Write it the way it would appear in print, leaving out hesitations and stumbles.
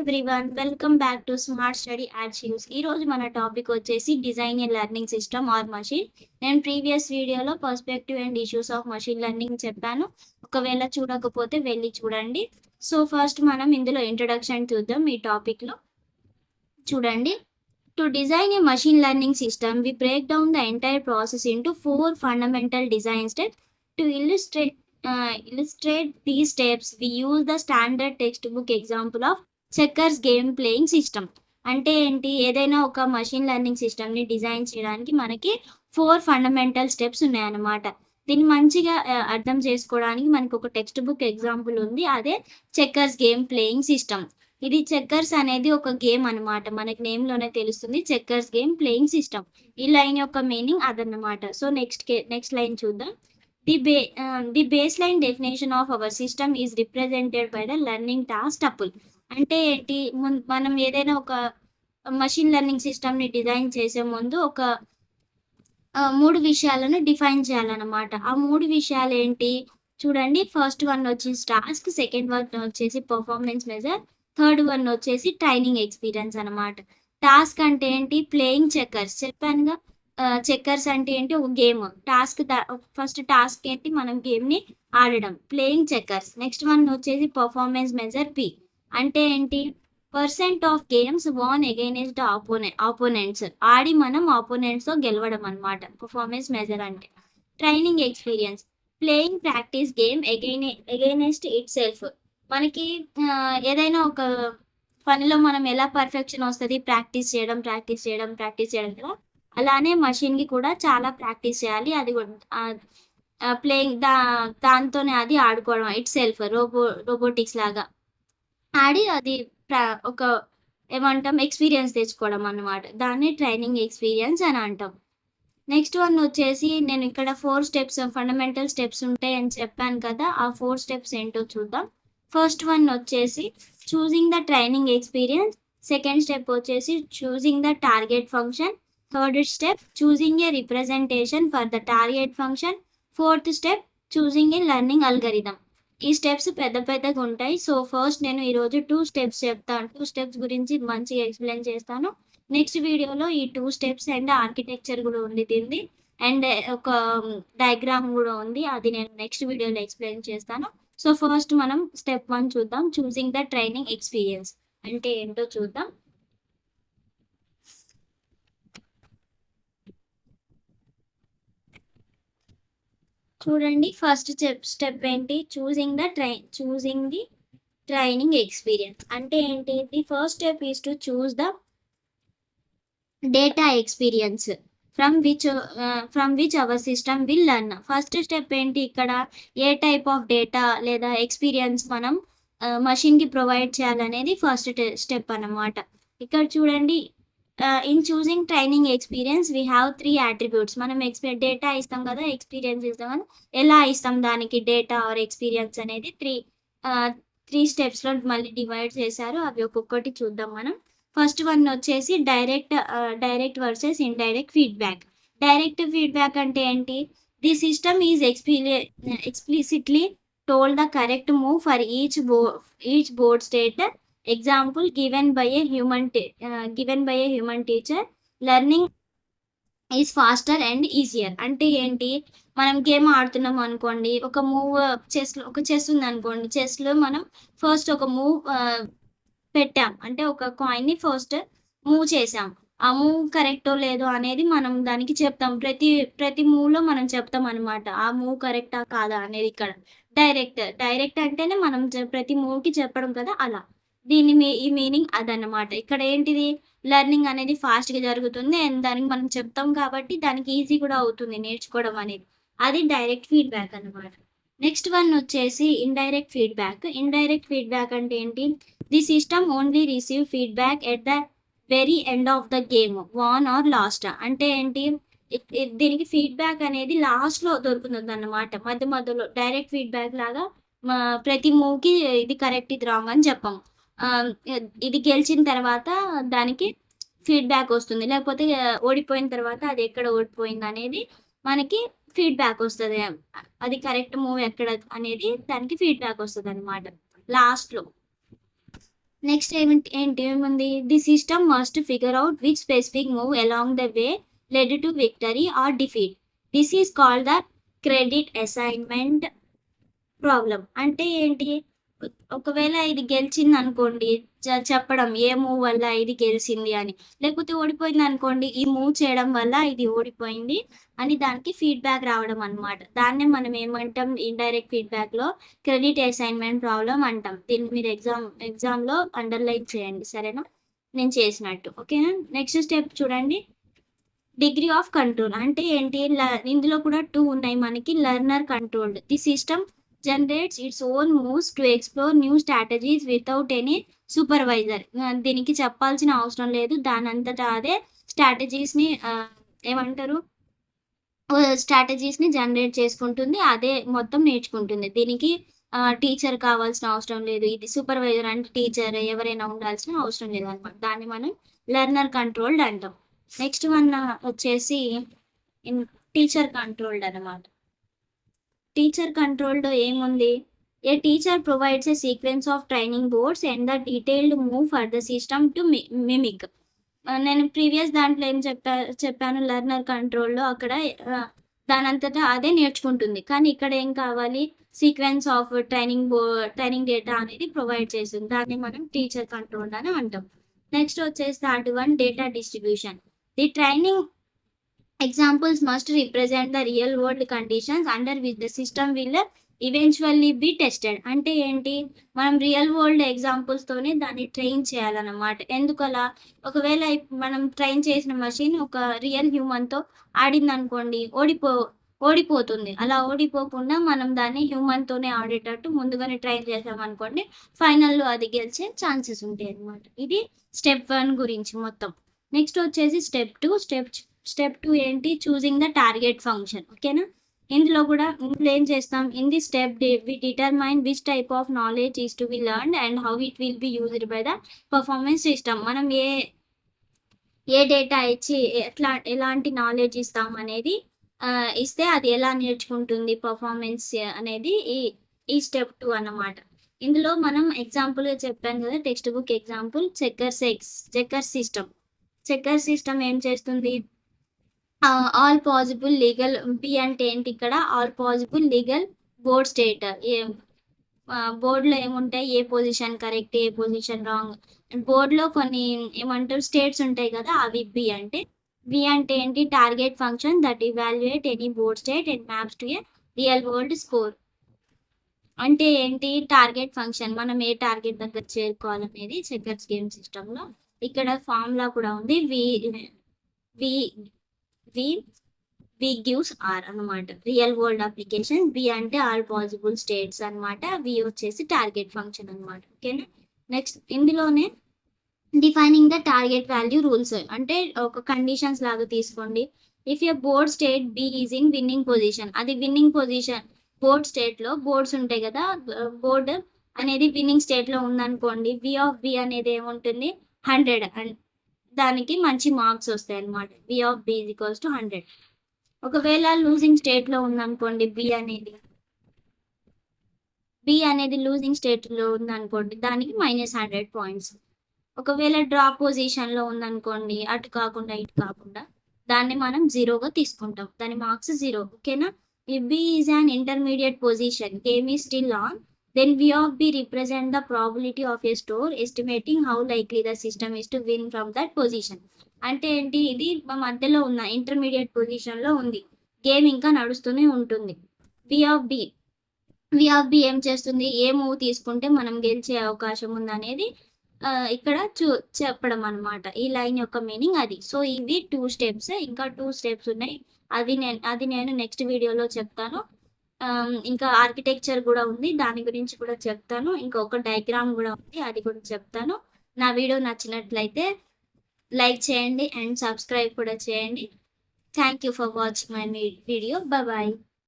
Everyone, welcome back to smart study achieves. ఈ రోజు మన టాపిక్ వచ్చేసి design a learning system or machine. నేను ప్రీవియస్ వీడియోలో perspective and issues of machine learning చెప్పాను. ఒకవేళ చూడకపోతే వెళ్ళి చూడండి. సో ఫస్ట్ మనం ఇందులో ఇంట్రొడక్షన్ చూద్దాం. ఈ టాపిక్లో చూడండి. To design a machine learning system, we break down the entire process into 4 fundamental design steps. To illustrate these steps, we use the standard textbook example of checkers game playing system. అంటే ఏంటి, ఏదైనా ఒక machine learning సిస్టమ్ని design చేయడానికి మనకి 4 fundamental steps ఉన్నాయన్నమాట. దీన్ని మంచిగా అర్థం చేసుకోవడానికి మనకు ఒక టెక్స్ట్ బుక్ ఎగ్జాంపుల్ ఉంది, అదే చెక్కర్స్ గేమ్ ప్లేయింగ్ సిస్టమ్. ఇది చెక్కర్స్ అనేది ఒక గేమ్ అనమాట. మనకి నేమ్లోనే తెలుస్తుంది, చెక్కర్స్ గేమ్ ప్లేయింగ్ సిస్టమ్. ఈ లైన్ యొక్క మీనింగ్ అదన్నమాట. సో నెక్స్ట్ లైన్ చూద్దాం. The base line definition of our system is represented by the learning task tuple. అంటే ఏంటి, మనం ఏదైనా ఒక మషిన్ లెర్నింగ్ సిస్టమ్ని డిజైన్ చేసే ముందు ఒక 3 విషయాలను డిఫైన్ చేయాలన్నమాట. ఆ 3 విషయాలు ఏంటి చూడండి. ఫస్ట్ వన్ వచ్చేసి టాస్క్, సెకండ్ వన్ వచ్చేసి పర్ఫార్మెన్స్ మెజర్, థర్డ్ వన్ వచ్చేసి ట్రైనింగ్ ఎక్స్పీరియన్స్ అనమాట. టాస్క్ అంటే ఏంటి, ప్లేయింగ్ చెక్కర్స్ చెప్పానుగా. చెక్కర్స్ అంటే ఏంటి, ఒక గేమ్. ఫస్ట్ టాస్క్ ఏంటి, మనం గేమ్ని ఆడడం, ప్లేయింగ్ చెక్కర్స్. నెక్స్ట్ వన్ వచ్చేసి పర్ఫార్మెన్స్ మెజర్ పి. అంటే ఏంటి, percent of games won against opponents. ఆడి మనం ఆపోనెంట్స్తో గెలవడం అనమాట పర్ఫార్మెన్స్ మెజర్ అంటే. Training experience, playing practice game against itself. మనకి ఏదైనా ఒక పనిలో మనం ఎలా పర్ఫెక్షన్ వస్తుంది, ప్రాక్టీస్ చేయడం కదా. అలానే మషిన్కి కూడా చాలా ప్రాక్టీస్ చేయాలి. అది ప్లేయింగ్ దాంతోనే అది ఆడుకోవడం, ఇట్ సెల్ఫ్ రోబోటిక్స్ లాగా ఆడి అది ఒక ఏమంటాం, ఎక్స్పీరియన్స్ తెచ్చుకోవడం అన్నమాట. దాన్ని ట్రైనింగ్ ఎక్స్పీరియన్స్ అని అంటాం. నెక్స్ట్ వన్ వచ్చేసి, నేను ఇక్కడ 4 స్టెప్స్ ఫండమెంటల్ స్టెప్స్ ఉంటాయని చెప్పాను కదా. ఆ 4 స్టెప్స్ ఏంటో చూద్దాం. ఫస్ట్ వన్ వచ్చేసి choosing the training experience. Second step వచ్చేసి choosing the target function. Third step choosing a representation for the target function. Fourth step choosing a learning algorithm. ఈ steps పెద్దగా ఉంటాయి. సో ఫస్ట్ నేను ఈరోజు 2 steps చెప్తాను. 2 steps గురించి మంచిగా ఎక్స్ప్లెయిన్ చేస్తాను. నెక్స్ట్ వీడియోలో ఈ 2 స్టెప్స్ అండ్ ఆర్కిటెక్చర్ కూడా ఉంది దీన్ని, అండ్ ఒక డయాగ్రామ్ కూడా ఉంది, అది నేను నెక్స్ట్ వీడియోలో ఎక్స్ప్లెయిన్ చేస్తాను. సో ఫస్ట్ మనం స్టెప్ 1 చూద్దాం. చూసింగ్ ద ట్రైనింగ్ ఎక్స్పీరియన్స్ అంటే ఏంటో చూద్దాం. చూడండి, ఫస్ట్ స్టెప్ ఏంటి, చూసింగ్ ది ట్రైనింగ్ ఎక్స్పీరియన్స్ అంటే ఏంటి. The first step is to choose the data experience from which our system will learn. First step ఏంటి, ఇక్కడ ఏ టైప్ ఆఫ్ డేటా లేదా ఎక్స్పీరియన్స్ మనం మషిన్కి ప్రొవైడ్ చేయాలనేది ఫస్ట్ స్టెప్ అన్నమాట. ఇక్కడ చూడండి, in choosing training experience we have 3 attributes. మనం data ఇస్తాం కదా, ఎక్స్పీరియన్స్ ఇస్తాం కదా. ఎలా ఇస్తాం దానికి డేటా ఆర్ ఎక్స్పీరియన్స్ అనేది 3 స్టెప్స్లో మళ్ళీ డివైడ్ చేశారు. అవి ఒక్కొక్కటి చూద్దాం మనం. ఫస్ట్ వన్ వచ్చేసి direct versus indirect feedback. Direct feedback అంటే ఏంటి, the system is explicitly told the correct move for each board state. Example given by a human teacher. Learning is faster and easier. అంటే ఏంటి, మనం game ఆడుతున్నాం అనుకోండి, ఒక move chess ఉంది అనుకోండి. చెస్లో మనం ఫస్ట్ ఒక మూవ్ పెట్టాం అంటే ఒక కాయిన్ని ఫస్ట్ మూవ్ చేసాం. ఆ మూవ్ కరెక్టో లేదో అనేది మనం దానికి చెప్తాం. ప్రతి మూవ్లో మనం చెప్తాం అనమాట, ఆ మూవ్ కరెక్టా కాదా అనేది. ఇక్కడ డైరెక్ట్ అంటేనే మనం ప్రతి మూవ్కి చెప్పడం కదా, అలా ఈ మీనింగ్ అదన్నమాట. ఇక్కడ ఏంటిది, లెర్నింగ్ అనేది ఫాస్ట్గా జరుగుతుంది అండ్ దానికి మనం చెప్తాం కాబట్టి దానికి ఈజీ కూడా అవుతుంది నేర్చుకోవడం అనేది. అది డైరెక్ట్ ఫీడ్బ్యాక్ అనమాట. నెక్స్ట్ వన్ వచ్చేసి ఇండైరెక్ట్ ఫీడ్బ్యాక్. ఇండైరెక్ట్ ఫీడ్బ్యాక్ అంటే ఏంటి, the system only receive feedback at the very end of the game, won or lost. అంటే ఏంటి, దీనికి ఫీడ్బ్యాక్ అనేది లాస్ట్లో దొరుకుతుంది అన్నమాట, మధ్యలో. డైరెక్ట్ ఫీడ్బ్యాక్ లాగా ప్రతి మూవ్కి ఇది కరెక్ట్ ఇది రాంగ్ అని చెప్పాం. ఇది గెలిచిన తర్వాత దానికి ఫీడ్బ్యాక్ వస్తుంది, లేకపోతే ఓడిపోయిన తర్వాత అది ఎక్కడ ఓడిపోయింది అనేది మనకి ఫీడ్బ్యాక్ వస్తుంది. అది కరెక్ట్ మూవ్ ఎక్కడ అనేది దానికి ఫీడ్బ్యాక్ వస్తుంది అనమాట లాస్ట్లో. నెక్స్ట్ ఏముంది? The system must figure out which specific move along the way led to victory or defeat. This is called the credit assignment problem. అంటే ఏంటి? ఒకవేళ ఇది గెలిచిందనుకోండి, చెప్పడం ఏ మూవ్ వల్ల ఇది గెలిచింది అని. లేకపోతే ఓడిపోయిందనుకోండి, ఈ మూవ్ చేయడం వల్ల ఇది ఓడిపోయింది అని దానికి ఫీడ్‌బ్యాక్ రావడం అనమాట. దాన్నే మనం ఏమంటాం ఇండైరెక్ట్ ఫీడ్‌బ్యాక్‌లో క్రెడిట్ అసైన్మెంట్ ప్రాబ్లమ్ అంటాం. దీన్ని మీరు ఎగ్జామ్‌లో అండర్‌లైన్ చేయండి. సరేనా? నేను చేసినట్టు. ఓకేనా? నెక్స్ట్ స్టెప్ చూడండి. డిగ్రీ ఆఫ్ కంట్రోల్ అంటే ఏంటి? ఇందులో కూడా 2 ఉన్నాయి మనకి. Learner controlled. The system generates its own moves to explore new strategies without any supervisor. దీనికి చెప్పాల్సిన అవసరం లేదు. దానంతట అదే స్ట్రాటజీస్‌ని ఏమంటారు? స్ట్రాటజీస్‌ని జనరేట్ చేసుకుంటుంది. అదే మొత్తం నేర్చుకుంటుంది. దీనికి టీచర్ కావాల్సిన అవసరం లేదు. ఇది సూపర్వైజర్ అంటే టీచర్ ఎవరైనా ఉండాల్సిన అవసరం లేదనమాట. దాన్ని మనం లెర్నర్ కంట్రోల్డ్ అంటాం. నెక్స్ట్ వన్ వచ్చేసి టీచర్ కంట్రోల్డ్ అనమాట. టీచర్ కంట్రోల్డ్ ఏముంది? A teacher provides a sequence of training boards and the detailed move for the system to mimic. నేను ప్రీవియస్ దాంట్లో ఏం చెప్పాను లెర్నర్ కంట్రోల్‌లో అక్కడ దానంతటా అదే నేర్చుకుంటుంది. కానీ ఇక్కడ ఏం కావాలి? సీక్వెన్స్ ఆఫ్ ట్రైనింగ్ డేటా అనేది ప్రొవైడ్ చేస్తుంది. దాన్ని మనం టీచర్ కంట్రోల్డ్ అని అంటాం. నెక్స్ట్ వచ్చేసి third one data distribution. The training examples must represent the real world conditions under which the system will eventually be tested. అంటే ఏంటి? మనం రియల్ వరల్డ్ ఎగ్జాంపుల్స్‌తోనే దాన్ని ట్రైన్ చేయాలన్నమాట. ఎందుకలా? ఒకవేళ మనం ట్రైన్ చేసిన మెషిన్ ఒక రియల్ హ్యూమన్‌తో ఆడిందనుకోండి ఓడిపోతుంది. అలా ఓడిపోకుండా మనం దాన్ని హ్యూమన్‌తోనే ఆడేటట్టు ముందుగానే ట్రైన్ చేసామనుకోండి, ఫైనల్‌లో అది గెలిచే ఛాన్సెస్ ఉంటాయన్నమాట. ఇది స్టెప్ 1 గురించి మొత్తం. నెక్స్ట్ వచ్చేసి స్టెప్ 2. స్టెప్ 2 ఏంటి? Choosing the target function. ఓకేనా? ఇందులో ఏం చేస్తాం? In the step we determine which type of knowledge is to be learned and how it will be used by the performance system. మనం ఏ డేటా ఇచ్చి ఎలాంటి నాలెడ్జ్ ఇస్తాం అనేది ఇస్తే అది ఎలా నేర్చుకుంటుంది పర్ఫార్మెన్స్ అనేది ఈ స్టెప్ 2 అన్నమాట. ఇందులో మనం ఎగ్జాంపుల్‌గా చెప్పాను కదా! టెక్స్ట్ బుక్ ఎగ్జాంపుల్ చెక్కర్ సిస్టమ్ ఏం చేస్తుంది? ఆల్ పాజిబుల్ లీగల్ బి అంటే ఏంటి ఇక్కడ? All possible legal board state. బోర్డ్‌లో ఏముంటాయి? ఏ పొజిషన్ కరెక్ట్, ఏ పొజిషన్ రాంగ్. బోర్డ్‌లో కొన్ని ఏమంటారు? స్టేట్స్ ఉంటాయి కదా! అవి బి అంటే. బి అంటే ఏంటి? Target function that evaluate any board state and maps to a real world score. అంటే ఏంటి? Target function. మనం ఏ టార్గెట్ దగ్గర చేరుకోవాలనేది చెక్కర్స్ గేమ్ సిస్టమ్‌లో. ఇక్కడ ఫార్ములా కూడా ఉంది. V V V gives R అన్నమాట. Real world application. బి అంటే ఆల్ పాసిబుల్ స్టేట్స్ అన్నమాట. వి వచ్చేసి టార్గెట్ ఫంక్షన్ అన్నమాట. ఓకేనా? నెక్స్ట్ ఇందులోనే defining the target value rules. అంటే ఒక కండిషన్స్ లాగా తీసుకోండి. If a board state B is in winning position. అది విన్నింగ్ పొజిషన్. బోర్డ్ స్టేట్‌లో బోర్డ్స్ ఉంటాయి కదా! బోర్డ్ అనేది విన్నింగ్ స్టేట్‌లో ఉందనుకోండి. వి ఆఫ్ బి అనేది ఏముంటుంది? 100 దానికి మంచి మార్క్స్ వస్తాయన్నమాట. V of B is equals to 100. ఒకవేళ లూజింగ్ స్టేట్‌లో ఉందనుకోండి బి అనేది లూజింగ్ స్టేట్‌లో ఉందనుకోండి దానికి -100 పాయింట్స్. ఒకవేళ డ్రా పొజిషన్‌లో ఉందనుకోండి అటు కాకుండా ఇటు కాకుండా దాన్ని మనం 0గా తీసుకుంటాం. దాని మార్క్స్ 0. ఓకేనా? If B is an intermediate position, game is still on, then V of B represent the probability of a store estimating how likely the system is to win from that position. అంటే ఏంటి? ఇది మధ్యలో ఉన్న intermediate పొజిషన్‌లో ఉంది. Game ఇంకా నడుస్తూనే ఉంటుంది. వి ఆఫ్ బి ఏం చేస్తుంది? ఏ మూవ్ తీసుకుంటే మనం గెలిచే అవకాశం ఉందనేది ఇక్కడ చెప్పడం అన్నమాట. ఈ లైన్ యొక్క మీనింగ్ అది. సో, ఇవి 2 స్టెప్స్. ఇంకా 2 స్టెప్స్ ఉన్నాయి. అది నేను నెక్స్ట్ వీడియోలో చెప్తాను. ఇంకా ఆర్కిటెక్చర్ గూడా ఉంది. దాని గురించి కూడా చెప్తాను. ఇంకొక డయాగ్రామ్ గూడా ఉంది. అది కూడా చెప్తాను. నా వీడియో నచ్చినట్లయితే లైక్ చేయండి అండ్ సబ్స్క్రైబ్ కూడా చేయండి. Thank you for watching my video. By.